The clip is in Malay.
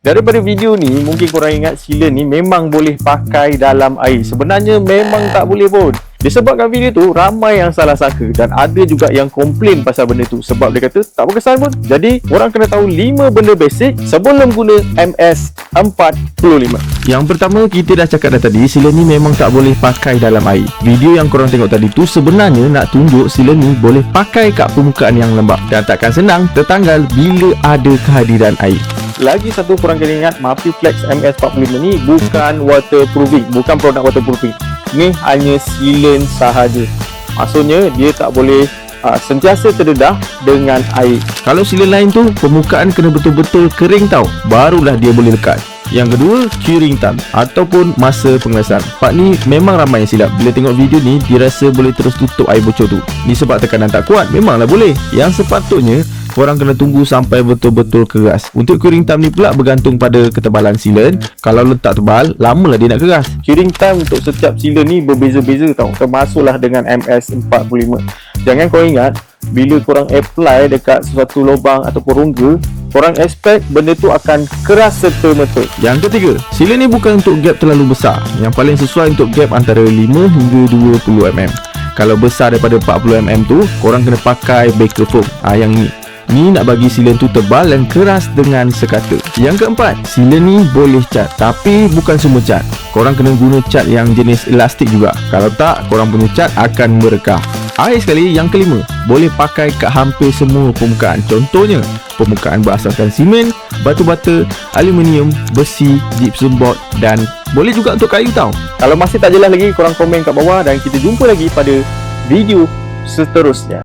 Daripada video ni, mungkin korang ingat sealant ni memang boleh pakai dalam air. Sebenarnya memang tak boleh pun. Disebabkan video tu ramai yang salah sangka dan ada juga yang komplain pasal benda tu sebab dia kata tak berkesan pun. Jadi korang kena tahu 5 benda basic sebelum guna MS45. Yang pertama, kita dah cakap dah tadi, sealant ni memang tak boleh pakai dalam air. Video yang korang tengok tadi tu sebenarnya nak tunjuk sealant ni boleh pakai kat permukaan yang lembap dan takkan senang tertanggal bila ada kehadiran air. Lagi satu korang kena ingat, Mapiflex MS45 ni bukan waterproofing, bukan produk waterproofing. Ni hanya sealant sahaja. Maksudnya dia tak boleh sentiasa terdedah dengan air. Kalau sealant lain tu permukaan kena betul-betul kering tau, barulah dia boleh lekat. Yang kedua, curing time ataupun masa pengelasan. Part ni memang ramai yang silap. Bila tengok video ni, dia rasa boleh terus tutup air bocor tu. Ni sebab tekanan tak kuat, memanglah boleh. Yang sepatutnya korang kena tunggu sampai betul-betul keras. Untuk curing time ni pula bergantung pada ketebalan sealant. Kalau letak tebal, lamalah dia nak keras. Curing time untuk setiap sealant ni berbeza-beza tau, termasuklah dengan MS45. Jangan korang ingat, bila korang apply dekat sesuatu lubang ataupun rongga, korang expect benda tu akan keras serta-merta. Yang ketiga, sealant ni bukan untuk gap terlalu besar. Yang paling sesuai untuk gap antara 5 hingga 20mm. Kalau besar daripada 40mm tu, korang kena pakai baker foam. Yang ni nak bagi sealant tu tebal dan keras dengan sekata. Yang keempat, sealant ni boleh cat, tapi bukan semua cat. Korang kena guna cat yang jenis elastik juga. Kalau tak, korang punya cat akan merekah. Akhir sekali, yang kelima, boleh pakai kat hampir semua permukaan. Contohnya, permukaan berasaskan simen, batu bata, aluminium, besi, gypsum board dan boleh juga untuk kayu tau. Kalau masih tak jelas lagi, korang komen kat bawah dan kita jumpa lagi pada video seterusnya.